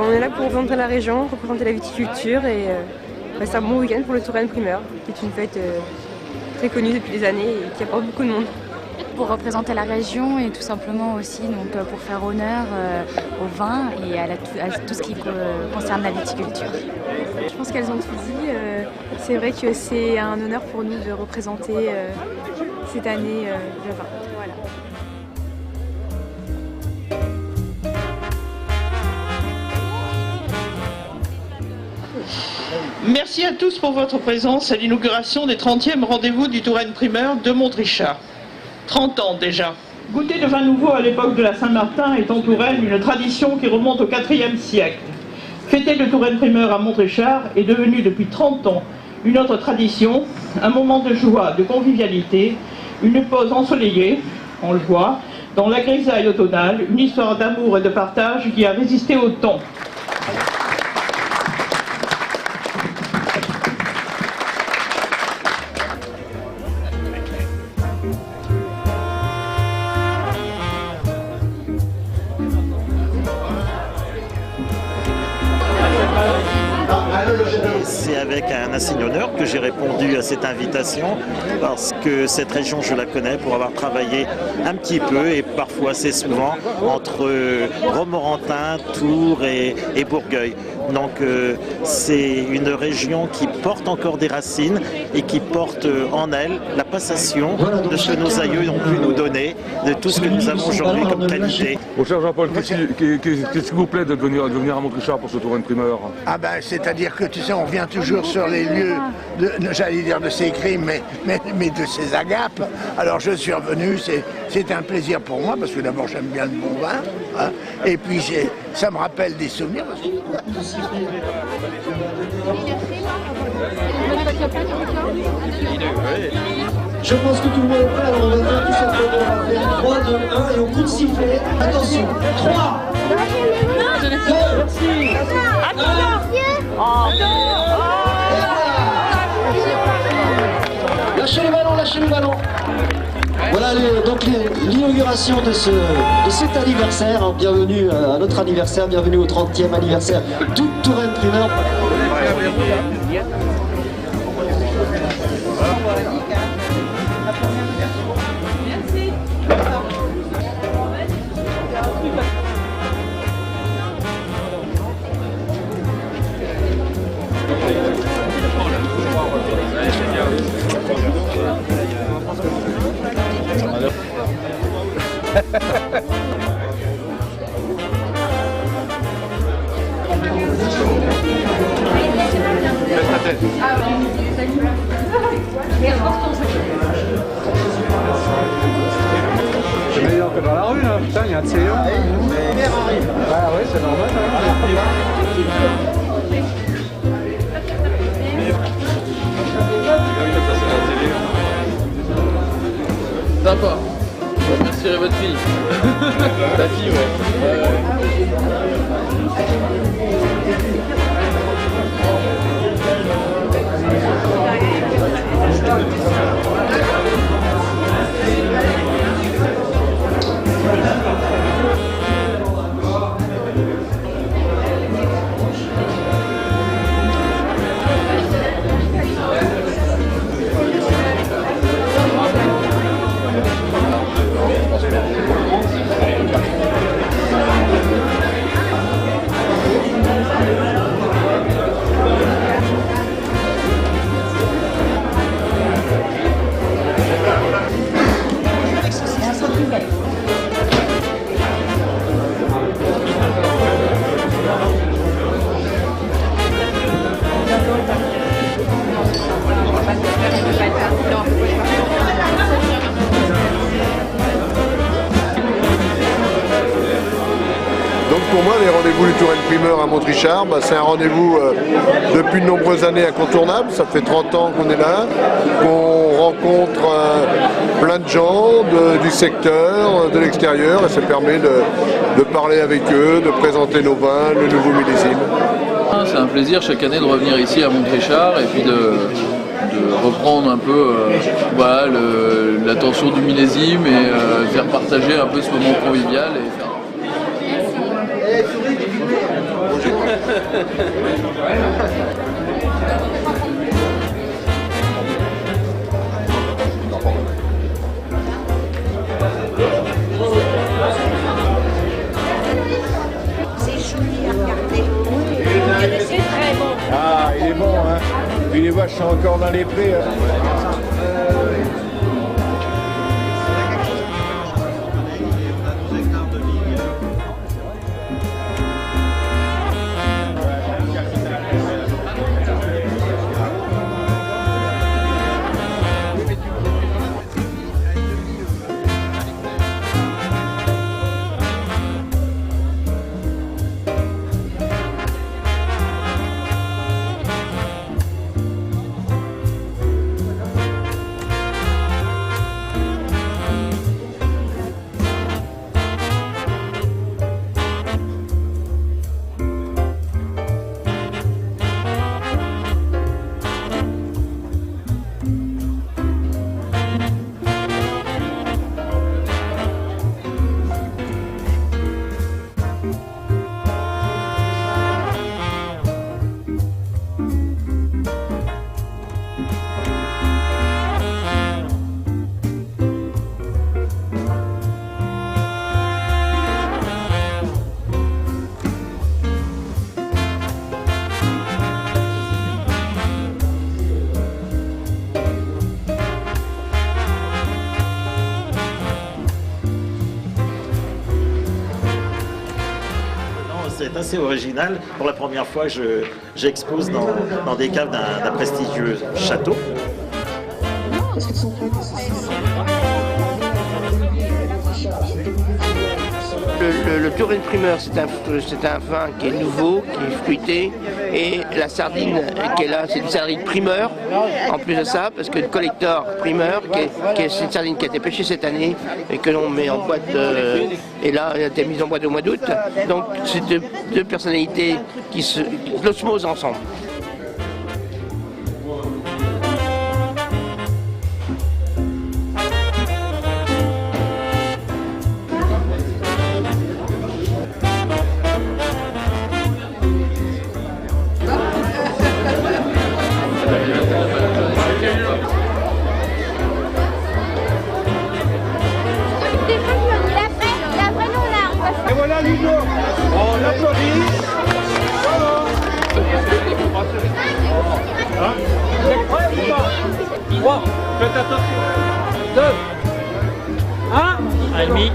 On est là pour représenter la région, représenter la viticulture et c'est un bon week-end pour le Touraine Primeur, qui est une fête très connue depuis des années et qui apporte beaucoup de monde. Pour représenter la région et tout simplement aussi pour faire honneur au vin et à tout ce qui concerne la viticulture. Je pense qu'elles ont tout dit. C'est vrai que c'est un honneur pour nous de représenter cette année le vin. Voilà. Merci à tous pour votre présence à l'inauguration des 30e rendez-vous du Touraine Primeur de Montrichard. 30 ans déjà. Goûter de vin nouveau à l'époque de la Saint-Martin est en Touraine une tradition qui remonte au IVe siècle. Fêter le Touraine Primeur à Montrichard est devenu depuis 30 ans une autre tradition, un moment de joie, de convivialité, une pause ensoleillée, on le voit, dans la grisaille automnale, une histoire d'amour et de partage qui a résisté au temps. C'est avec un insigne honneur que j'ai répondu à cette invitation parce que cette région je la connais pour avoir travaillé un petit peu et parfois assez souvent entre Romorantin, Tours et Bourgueil. Donc c'est une région qui porte encore des racines et qui porte en elle la passation de ce que nos aïeux ont pu nous donner, de tout ce que nous avons aujourd'hui comme qualité. Mon cher Jean-Paul, qu'est-ce qui vous plaît de venir à Montrichard pour ce Touraine Primeur? Ah ben, c'est-à-dire que tu sais, on vient toujours sur les lieux, j'allais dire de ces crimes, mais de ces agapes. Alors je suis revenu, c'est un plaisir pour moi, parce que d'abord j'aime bien le bon vin, hein, et puis ça me rappelle des souvenirs aussi. Je pense que tout le monde est prêt, alors on va faire tout simplement, on va faire 3, 2, 1 et on coup de sifflet. Attention, 3, 2, 1, lâchez le ballon, lâchez le ballon. Voilà donc l'inauguration de cet anniversaire. Hein. Bienvenue à notre anniversaire, bienvenue au 30e anniversaire du Touraine Primeur. C'est meilleur que dans la rue là, putain, il y a un de Ah ouais, c'est normal. Sympa. Merci à votre fille. Ta fille, ouais. Pour moi, les rendez-vous du Touraine Primeur à Montrichard, c'est un rendez-vous depuis de nombreuses années incontournable. Ça fait 30 ans qu'on est là, qu'on rencontre plein de gens du secteur, de l'extérieur, et ça permet de parler avec eux, de présenter nos vins, le nouveau millésime. C'est un plaisir chaque année de revenir ici à Montrichard et puis de reprendre un peu l'attention du millésime et faire partager un peu ce moment convivial. Et faire... Ah, il est bon, hein. Puis les vaches sont encore dans les prés. C'est assez original. Pour la première fois, j'expose dans des caves d'un prestigieux château. Le Touraine primeur, c'est un vin qui est nouveau, qui est fruité, et la sardine qui est là, c'est une sardine primeur, en plus de ça, parce que le collector primeur, c'est une sardine qui a été pêchée cette année, et que l'on met en boîte, et là, elle a été mise en boîte au mois d'août. Donc, c'est deux personnalités qui l'osmose ensemble. Et voilà Ludo, on applaudit. Hein? Vous êtes prêts ou pas? 3, faites attention. 2, 1, 1,5.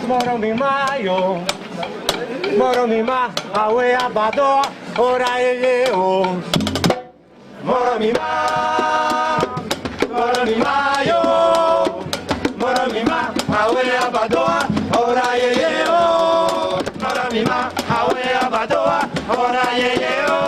Moromimayo, Moromima, Awe Abado, Ora Eleo. Moromima, Moromimayo, Moromima, Awe Abado, Ora Eleo. Moromima, Awe Abado, Ora Eleo.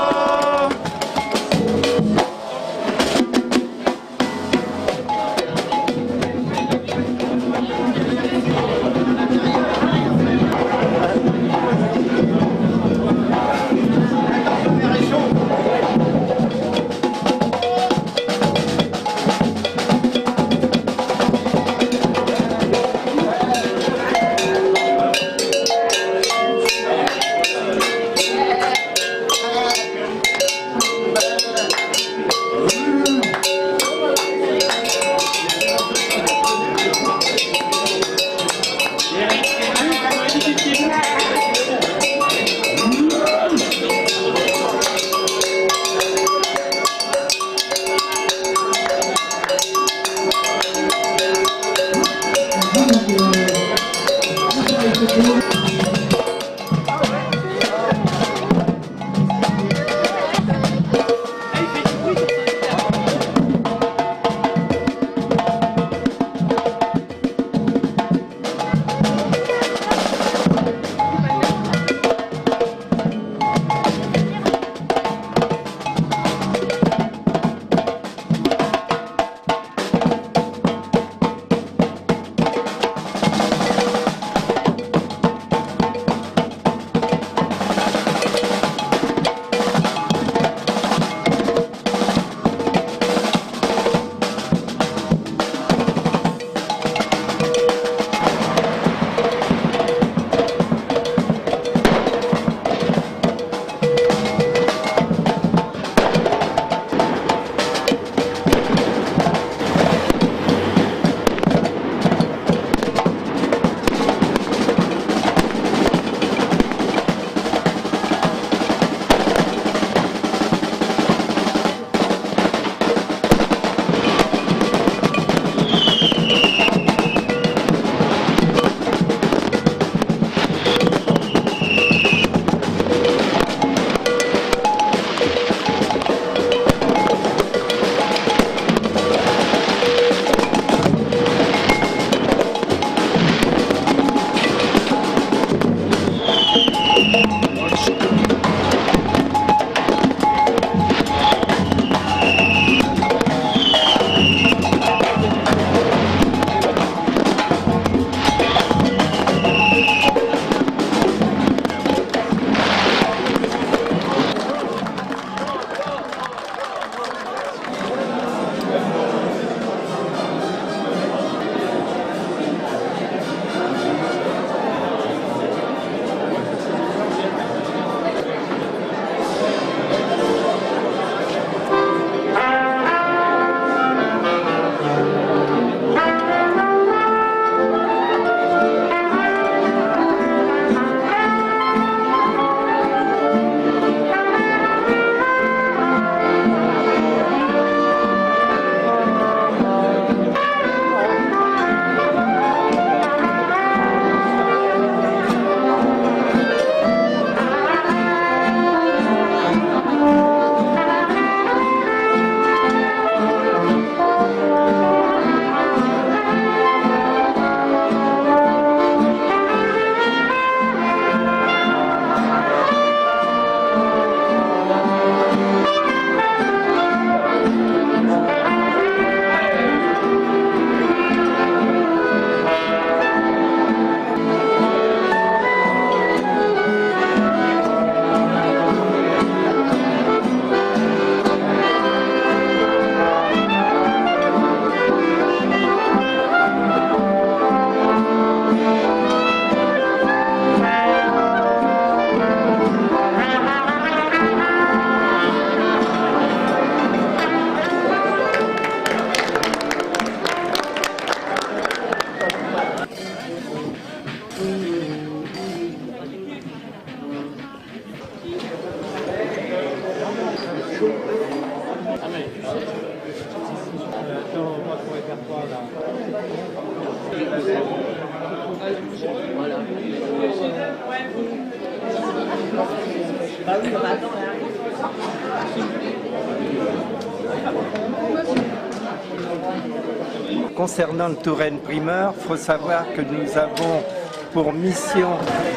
Concernant le Touraine primeur, il faut savoir que nous avons pour mission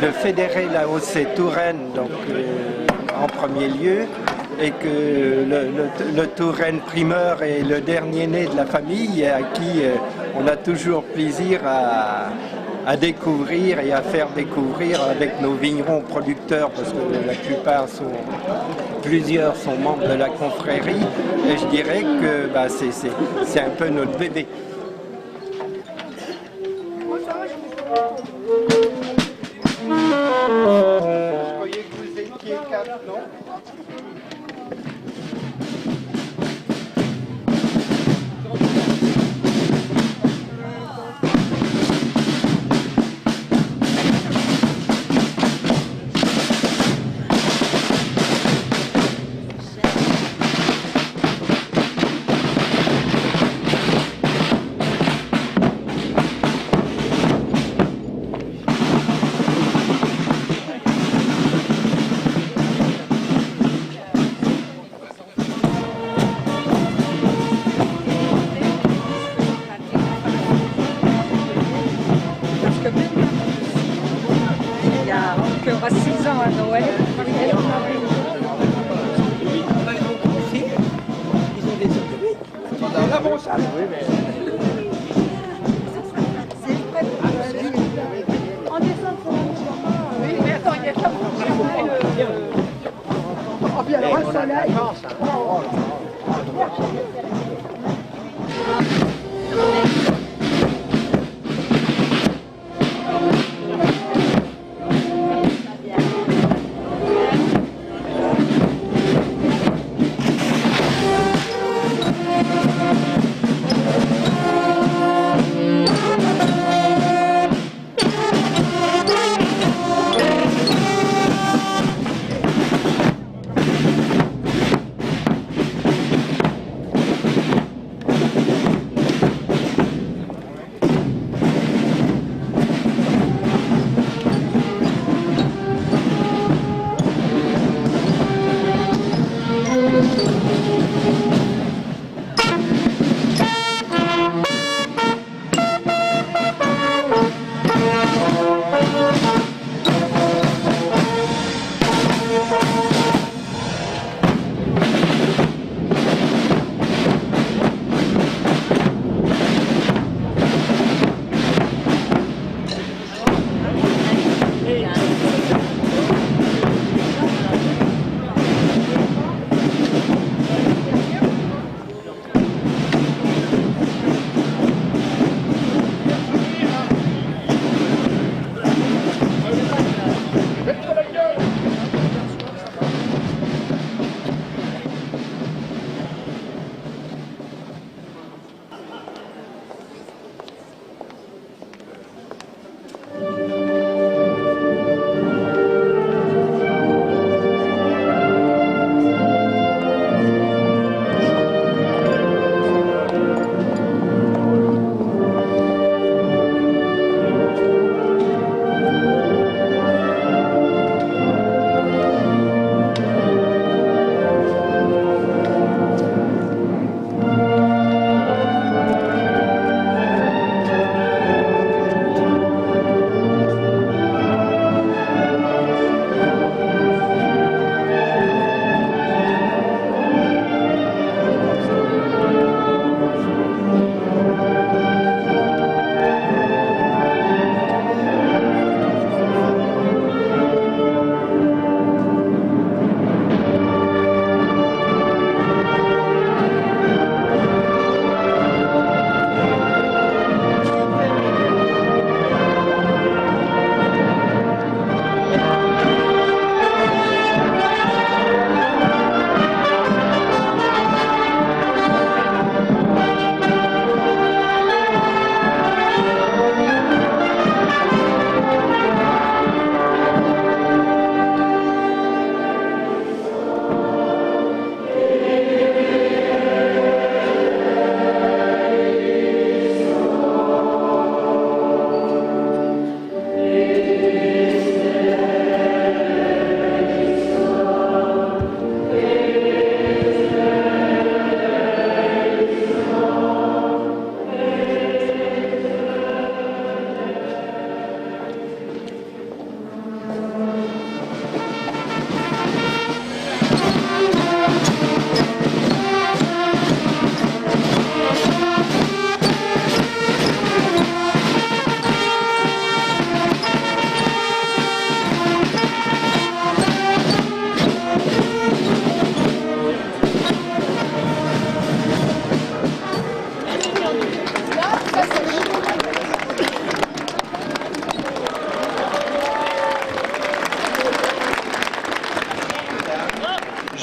de fédérer la OC Touraine donc, en premier lieu, et que le Touraine primeur est le dernier né de la famille à qui on a toujours plaisir à découvrir et à faire découvrir avec nos vignerons producteurs, parce que la plupart plusieurs sont membres de la confrérie, et je dirais que bah, c'est un peu notre bébé. Je croyais que vous étiez 4, non ? Il y aura 6 ans à Noël.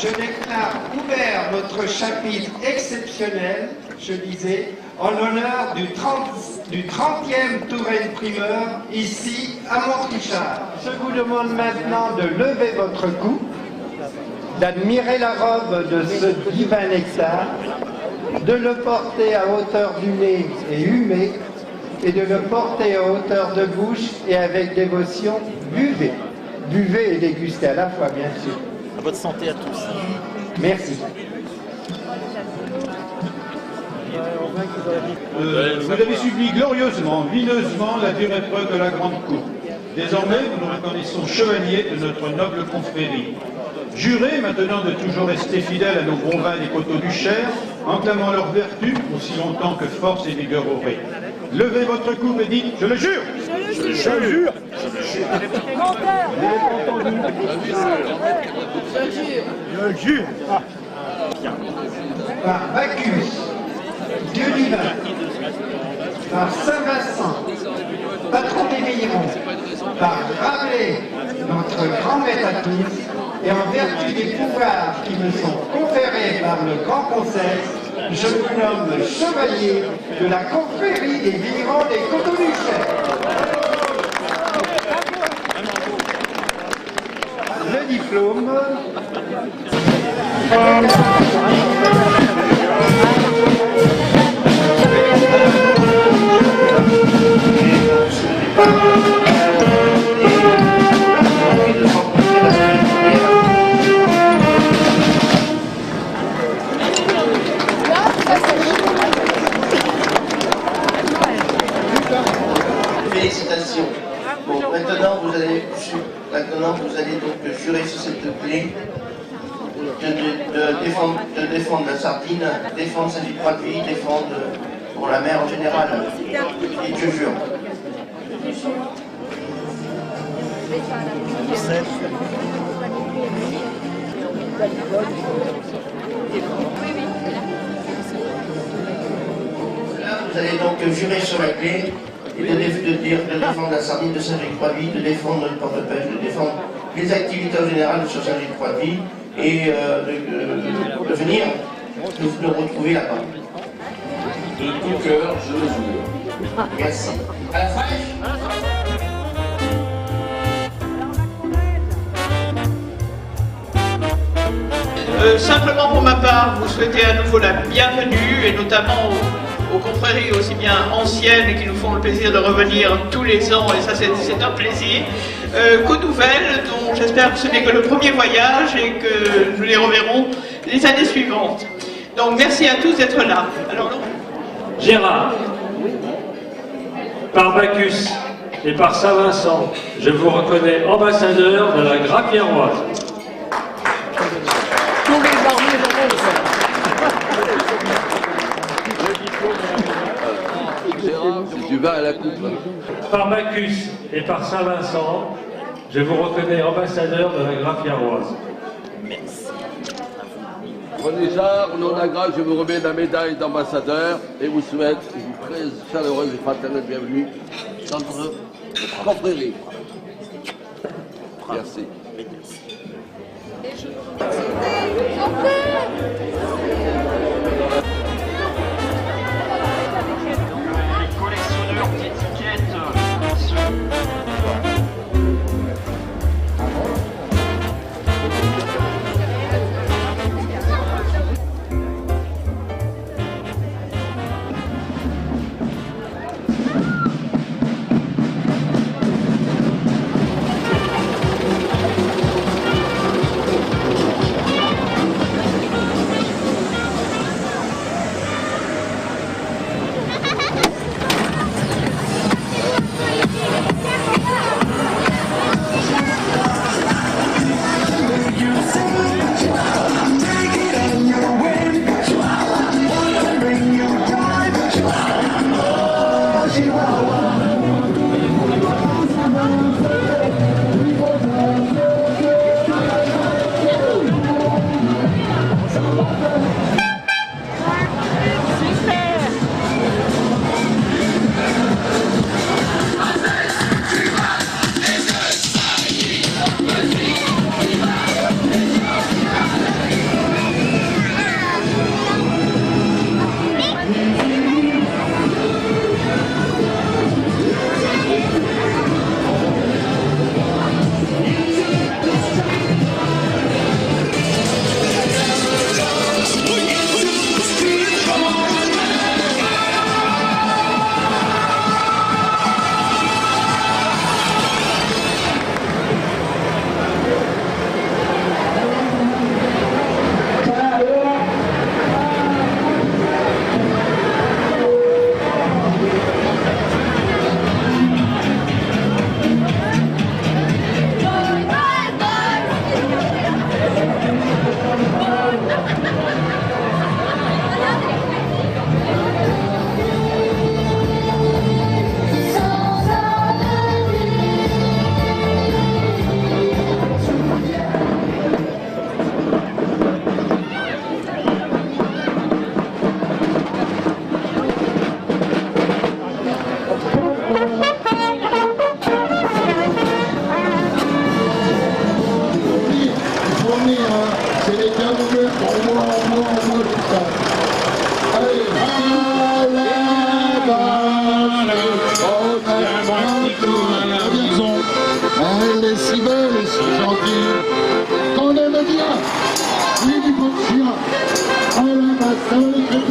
je déclare ouvert notre chapitre exceptionnel, je disais, en l'honneur du 30e Touraine primeur, ici à Montrichard. Je vous demande maintenant de lever votre cou, d'admirer la robe de ce divin nectar, de le porter à hauteur du nez et humé, et de le porter à hauteur de bouche et avec dévotion, buvez. Buvez et dégustez à la fois, bien sûr. À votre santé à tous. Merci. Vous avez subi glorieusement, mineusement la dure épreuve de la Grande Coupe. Désormais, nous nous reconnaissons chevaliers de notre noble confrérie. Jurez maintenant de toujours rester fidèles à nos bons vins des coteaux du Cher, en clamant leur vertu aussi longtemps que force et vigueur aurez. Levez votre coupe et dites « Je le jure !» Je le jure. Je jure. Par Bacchus, Dieu divin, par Saint-Vincent, patron des vignerons, par Rabelais, notre grand maître à tous, et en vertu des pouvoirs qui me sont conférés par le Grand Conseil, je vous nomme chevalier de la confrérie des vignerons des coteaux du Cher. Le diplôme. Félicitations. Bon, maintenant vous allez donc jurer sur cette clé de défendre la sardine, défendre sa vie de vie, défendre pour la mer en général. Et je jure. Là, vous allez donc jurer sur la clé et de défendre la sardine de Saint-Gilles-Croix-Vie, de défendre notre porte-pêche, de défendre les activités en général de Saint-Gilles-Croix-Vie et de venir nous retrouver là-bas. De tout cœur, je le jure. Merci. À la fraîche. Simplement pour ma part, vous souhaitez à nouveau la bienvenue, et notamment aux confréries aussi bien anciennes qui nous font le plaisir de revenir tous les ans, et ça c'est un plaisir, qu'aux nouvelles, dont j'espère que ce n'est que le premier voyage et que nous les reverrons les années suivantes. Donc merci à tous d'être là. Alors, Gérard, par Bacchus et par Saint-Vincent, je vous reconnais ambassadeur de la Grappe-Pierroise. C'est du vin à la coupe. Par Bacchus et par Saint-Vincent, je vous reconnais ambassadeur de la Grappe-Pierroise. Merci. Prenez ça, au nom de la grâce, je vous remets la médaille d'ambassadeur et vous souhaite une très chaleureuse et fraternelle bienvenue dans notre confrérie. Merci. C'est les gars ouverts pour moi, tout ça. Allez, à la balle, elle est si belle et si gentille, qu'on aime bien, oui du bon chien, à la balle,